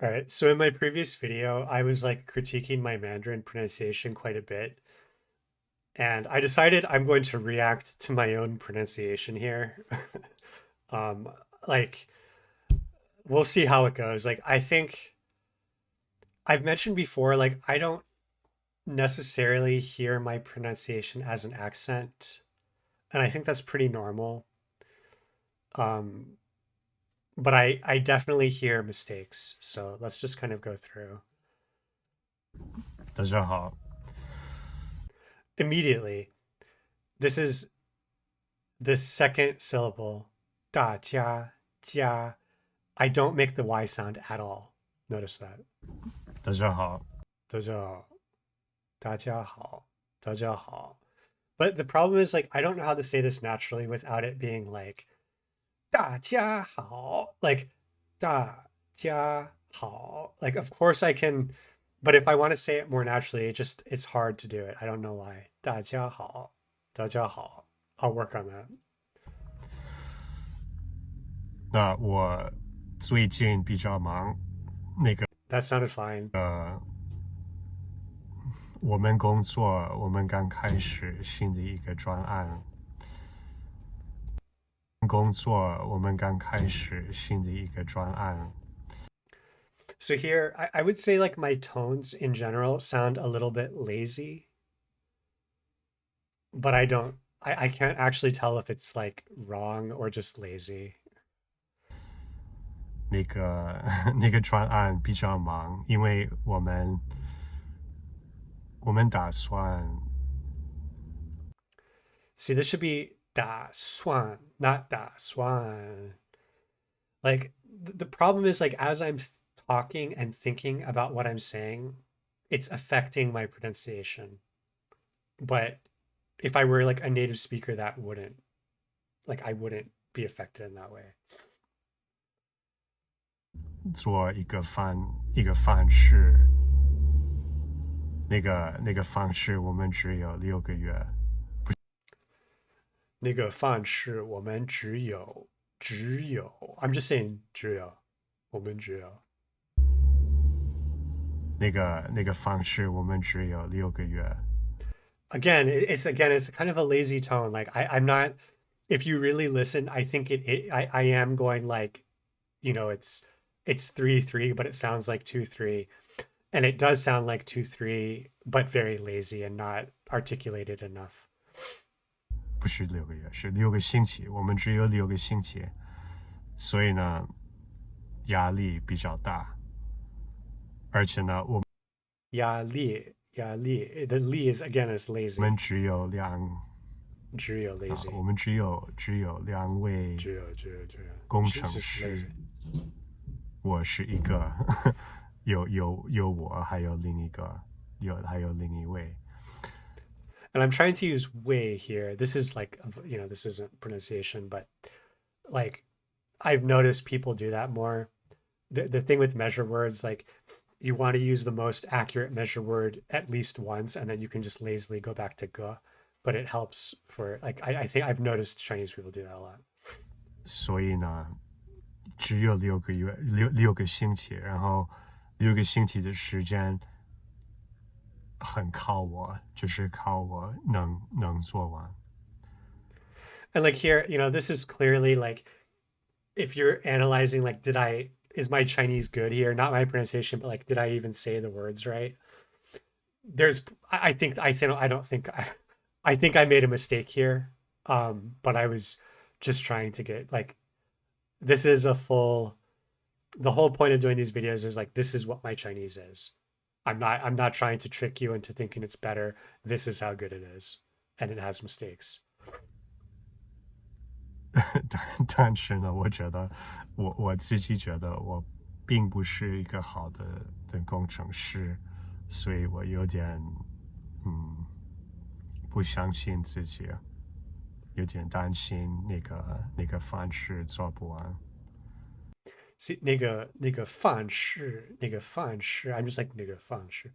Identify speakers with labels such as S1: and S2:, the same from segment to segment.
S1: All right, so in my previous video, I was like critiquing my Mandarin pronunciation quite a bit, and I decided I'm going to react to my own pronunciation here. Um, like we'll see how it goes. Like I think I've mentioned before, like I don't necessarily hear my pronunciation as an accent, and I think that's pretty normal. Um, but I definitely hear mistakes. So let's just kind of go through.
S2: 大家好，Immediately,
S1: this is the second syllable, 大家, I don't make the Y sound at all. Notice that.
S2: 大家好，
S1: 大家好,大家好,大家好. But the problem is like I don't know how to say this naturally without it being like 大家好, like 大家好. Like of course I can, but if I want to say it more naturally, it's hard to do it. I don't know why. 大家好,大家好. I'll work on that.
S2: 那我最近比较忙，That
S1: sounded fine.
S2: 我们工作，我们刚开始新的一个专案。工作，我们刚开始新的一个专案。
S1: So here, I would say like my tones in general sound a little bit lazy, but I can't actually tell if it's like wrong or just lazy.
S2: 那个那个专案比较忙，因为我们打算
S1: See, this should be da swan, not da swan. Like the problem is like as I'm talking and thinking about what I'm saying, it's affecting my pronunciation. But if I were like a native speaker, that wouldn't like I wouldn't be affected in that way.
S2: 做一个方式，那个方式我们只有6个月。
S1: 那个范式我们只有 I'm just saying 只有我们只有
S2: 那个方式我们只有6个月。
S1: again it's kind of a lazy tone like I'm not if you really listen I think I am going like it's 3-3 but it sounds like 2-3 and it does sound like 2-3 but very lazy and not articulated enough.
S2: 不是6个月，是6个星期，我们只有6个星期，所以呢，压力比较大，而且呢，我
S1: 压力 the li is again is lazy.
S2: 们只有两
S1: 只有 lazy.
S2: 我们只有2位
S1: 只有
S2: 工
S1: it's
S2: 程
S1: just
S2: 师，lazy. 我是一个，有我，还有另一位。
S1: And I'm trying to use way here. This is like, this isn't pronunciation, but like I've noticed people do that more. The thing with measure words, like you want to use the most accurate measure word at least once, and then you can just lazily go back to ge. But it helps for like I think I've noticed Chinese people do that a lot.
S2: 所以呢，只有6个星期，然后6个星期的时间很靠我，就是靠我能做完。
S1: And like here, this is clearly like if you're analyzing like is my Chinese good here? Not my pronunciation, but like did I even say the words right? There's I don't think I think I made a mistake here. But I was just trying to get like this is the whole point of doing these videos is like this is what my Chinese is. I'm not trying to trick you into thinking it's better. This is how good it is. And it has mistakes.
S2: 但是呢，我觉得我自己觉得我并不是一个好的工程师，所以我有点不相信自己，有点担心那个方式做不完。
S1: See, 那个范式, I'm just like 那个范式.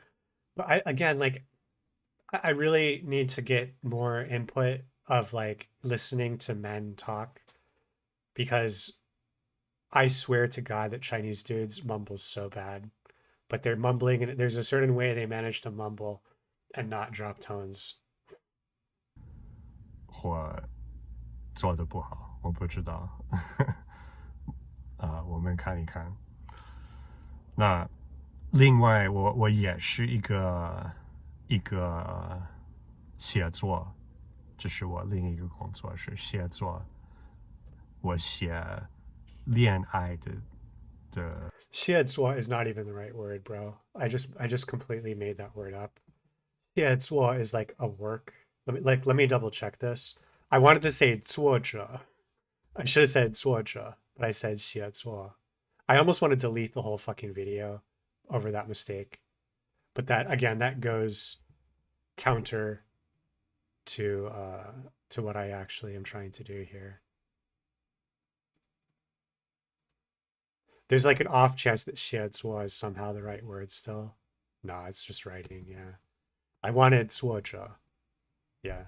S1: But again, like I really need to get more input of like listening to men talk because I swear to God that Chinese dudes mumble so bad, but they're mumbling, and there's a certain way they manage to mumble and not drop tones.
S2: 或做的不好，我不知道。我们看一看。那另外我也是一个写作，这是我另一个工作是写作。我写恋爱的
S1: Xie is not even the right word, bro. I just completely made that word up. Xie is like a work. Let me double check this. I wanted to say 作者. I should have said 作者, but I said 写作. I almost want to delete the whole fucking video over that mistake. But that again, that goes counter to what I actually am trying to do here. There's like an off chance that 写作 is somehow the right word still. No, it's just writing, yeah. I wanted 作者. Yeah.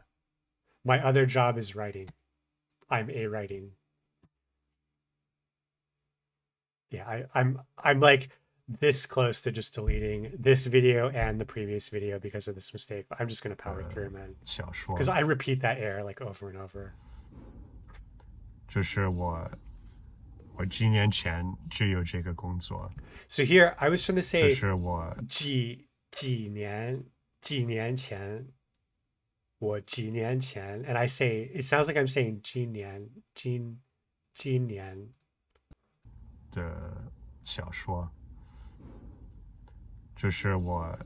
S1: My other job is writing. I'm a writing. Yeah, I'm like this close to just deleting this video and the previous video because of this mistake. But I'm just gonna power through, man.
S2: 小说，
S1: Because I repeat that error like over and over.
S2: 就是我几年前只有这个工作，
S1: So here I was trying to
S2: 就
S1: say
S2: 是我
S1: 几年前我几年前 and I say it sounds like I'm saying 几年
S2: 的小说，就是我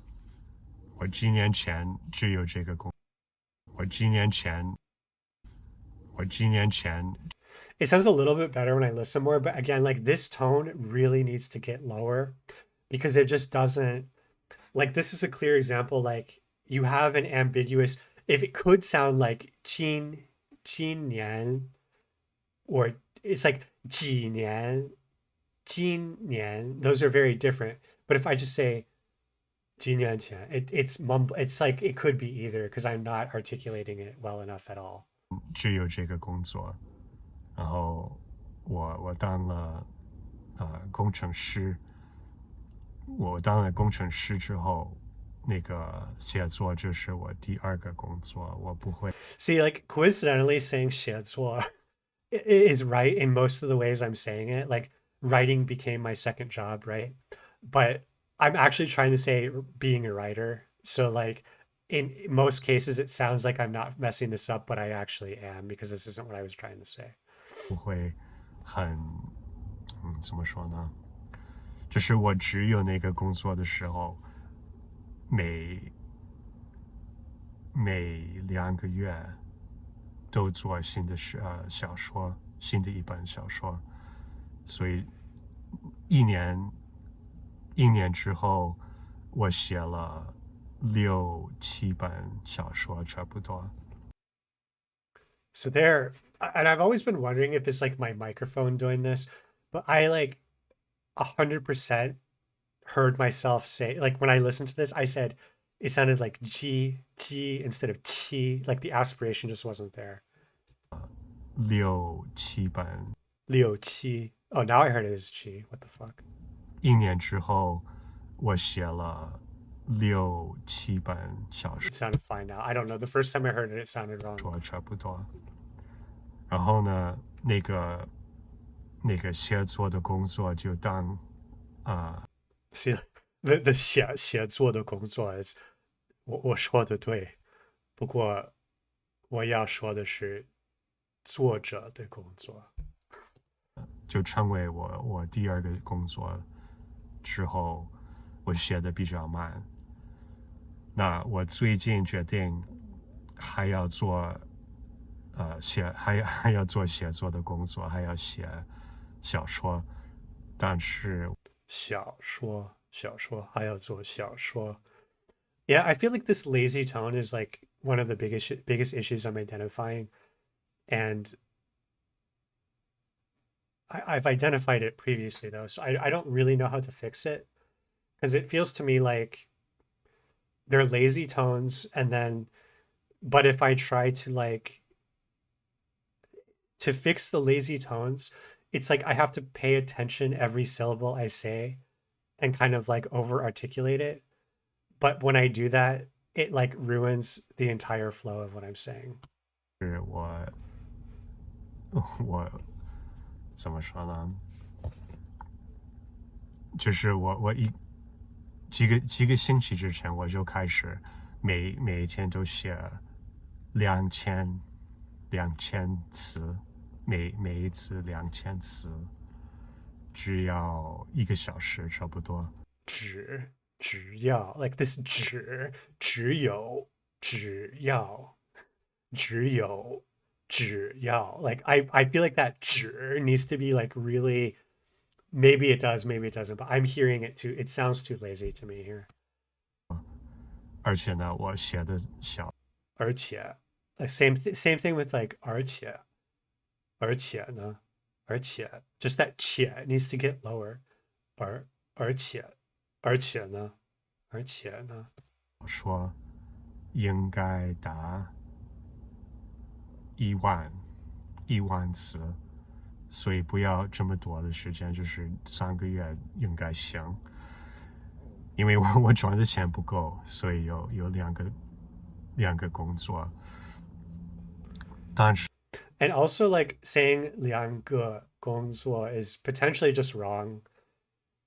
S2: 几年前只有这个工，我几年前
S1: It sounds a little bit better when I listen more, but again, like this tone really needs to get lower because it just doesn't like this is a clear example. Like you have an ambiguous, if it could sound like 今年 or it's like 几年今年, those are very different. But if I just say 几年前, it's mumble, it's like it could be either because I'm not articulating it well enough at all.
S2: 只有这个工作，然后我当了工程师，我当了工程师之后，那个写作就是我第二个工作，我不会。
S1: See, like coincidentally saying 写作 is right in most of the ways I'm saying it. Like writing became my second job, right? But I'm actually trying to say being a writer. So like in most cases it sounds like I'm not messing this up, but I actually am because this isn't what I was trying to say.
S2: 不会很怎么说呢？就是我只有那个工作的时候，每2个月都做新的小说，新的一本小说，所以一年之后，我写了6、7本小说，差不多。
S1: So there, and I've always been wondering if it's like my microphone doing this, but I like 100% heard myself say, like when I listened to this, I said it sounded like G instead of chi, like the aspiration just wasn't there.
S2: 6、7本，
S1: Liu Qi. Oh, now I heard it as Chi. What the fuck?
S2: 一年之后，我写了6、7本小
S1: It sounded fine now. I don't know. The first time I heard it, it sounded wrong.
S2: 说，差不多。然后呢，那个写作的工作就当
S1: See, the 写作的工作 is 我说的对，不过我要说的是作者的工作。
S2: 就成为我第二个工作之后，我写的比较慢。那我最近决定还要做还要做写作的工作，还要写小说，但是
S1: 小说还要做小说。Yeah, I feel like this lazy tone is like one of the biggest issues I'm identifying, and I've identified it previously though, so I don't really know how to fix it because it feels to me like they're lazy tones, and then, but if I try to like to fix the lazy tones, it's like I have to pay attention every syllable I say and kind of like over articulate it. But when I do that, it like ruins the entire flow of what I'm saying.
S2: 是我怎么说呢？就是我几个星期之前我就开始每一天都写2000词，每一次2000词，只要1个小时差不多。
S1: 只要 like this 只要 like I feel like that 只 needs to be like really, maybe it does, maybe it doesn't, but I'm hearing it too. It sounds too lazy to me here.
S2: 而且呢，我写的小，
S1: 而且 like same thing with like 而且呢just that 且 needs to get lower. 而且呢
S2: 说应该达1万词，所以不要这么多的时间，就是3个月应该行。因为我赚的钱不够，所以有两个工作。但是
S1: And also like saying 2个工作 is potentially just wrong.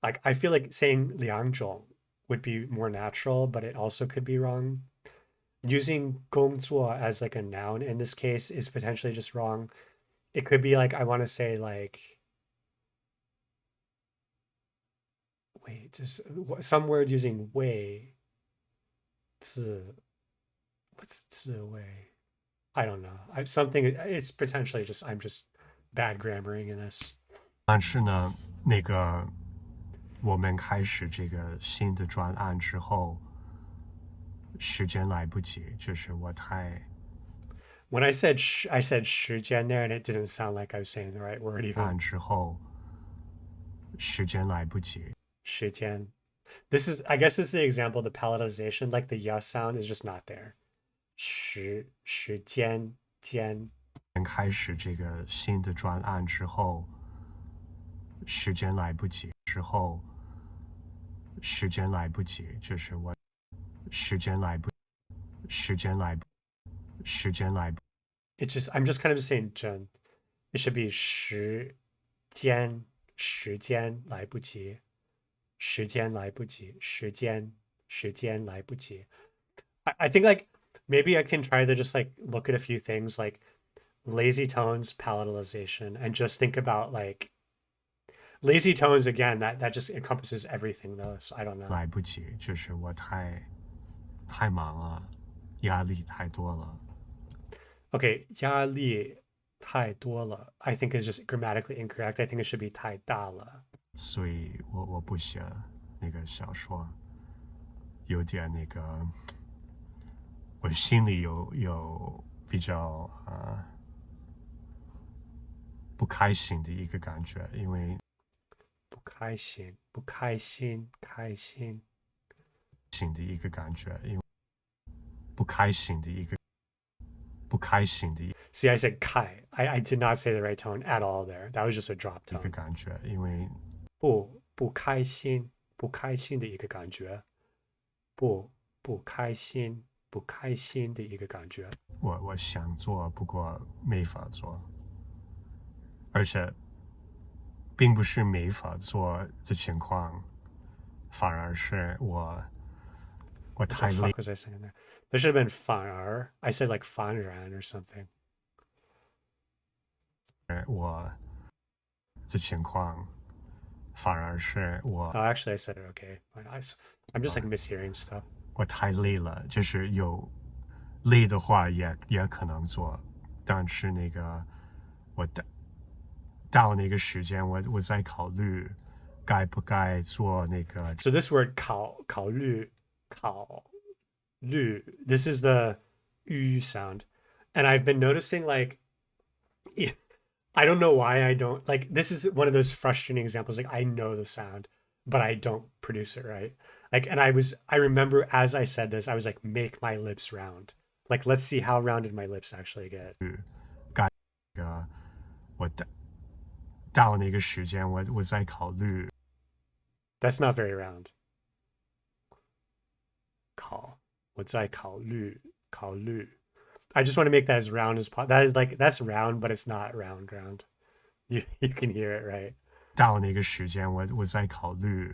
S1: Like I feel like saying 2种 would be more natural, but it also could be wrong. Using 工作 as like a noun in this case is potentially just wrong. It could be like I want to say like, wait, just some word using 位 zi. What's 字位? I don't know. Something, it's potentially just I'm just bad grammaring in this.
S2: 但是呢，我们开始这个新的专案之后，时间来不及，就是我太
S1: When I said 时间 there, and it didn't sound like I was saying the right word
S2: 案
S1: even.
S2: 之后，时间来不及。
S1: 时间. This is, I guess this is the example, the palatalization, like the ya sound is just not there. 时间
S2: 开始这个新的专案之后，时间来不及。时间来不及，就是我时间来不时间来不时间来不
S1: It just, I'm just kind of saying 真. It should be 时间来不及. 时间来不及. 时间来不及. I think like maybe I can try to just like look at a few things like lazy tones, palatalization, and just think about like lazy tones again. That just encompasses everything though. So I don't know.
S2: 来不及，就是我太忙了，压力太多了。
S1: Okay, 压力太多了 I think is just grammatically incorrect. I think it should be 太大了。
S2: 所以我不写那个小说，有点我心里有比较不开心的一个感觉，因为
S1: 不开心
S2: 的一个感觉，因为不开心的一个
S1: See, I said kai. I did not say the right tone at all there. That was just a drop
S2: 一个
S1: tone.
S2: 感觉，因为
S1: 不开心的一个感觉。不开心的一个感觉。
S2: 我想做，不过没法做，而且并不是没法做的情况，反而是我
S1: What the
S2: 太累
S1: fuck was I saying there? There should have been 反而. I said like 反然 or something.
S2: 我的情况，反而是我
S1: Oh, actually, I said it okay. I'm just like mishearing stuff.
S2: 我太累了，就是有累的话也可能做，但是我到那个时间，我在考虑该不该做那个
S1: So this word 考虑 this is the ü sound. And I've been noticing like I don't know why I don't like this is one of those frustrating examples. Like I know the sound, but I don't produce it right. Like, and I remember as I said this, I was like, make my lips round. Like, let's see how rounded my lips actually get.
S2: 我到那个时间我在考虑
S1: That's not very round. 我在考虑考虑 I just want to make that as round as possible. That is like that's round, but it's not round. You can hear it, right?
S2: 到那个时间我在考虑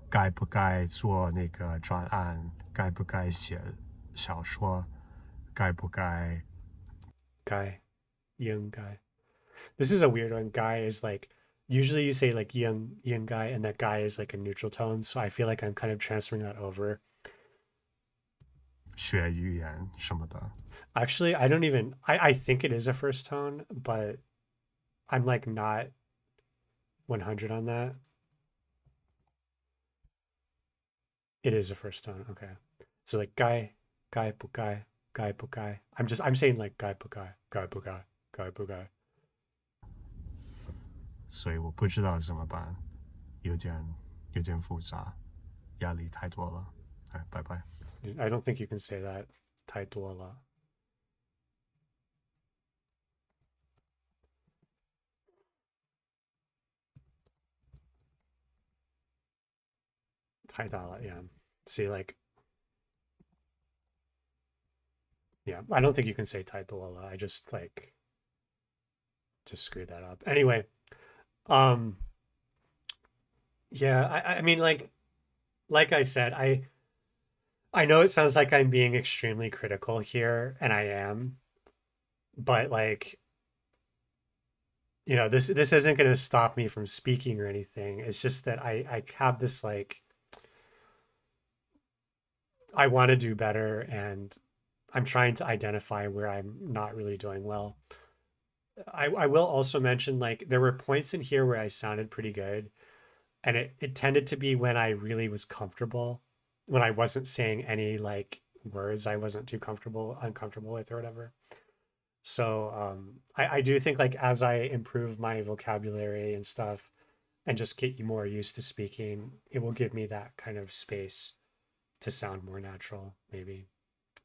S2: 该不该做那个专案，该不该写小说，该不该
S1: Guy, young guy. This is a weird one. Guy is like usually you say like young guy, and that guy is like a neutral tone. So I feel like I'm kind of transferring that over.
S2: 学语言什么的。
S1: Actually, I don't even I think it is a first tone, but I'm like not 100 on that. It is a first tone. Okay. So like guy bu guy. I'm saying like guy bu guy.
S2: 所以我不知道怎么办，有点复杂，压力太多了。哎，拜拜。
S1: I don't think you can say that. 太多了。太大了, yeah. See, like, yeah, I don't think you can say 太多了. I just like just screwed that up. Anyway, um, yeah, I mean, like I said, I know it sounds like I'm being extremely critical here, and I am, but like, this isn't going to stop me from speaking or anything. It's just that I have this like I want to do better, and I'm trying to identify where I'm not really doing well. I will also mention like there were points in here where I sounded pretty good, and it tended to be when I really was comfortable, when I wasn't saying any like words I wasn't too uncomfortable with or whatever. So I do think like as I improve my vocabulary and stuff and just get more used to speaking, it will give me that kind of space to sound more natural, maybe.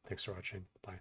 S1: Thanks for watching. Bye.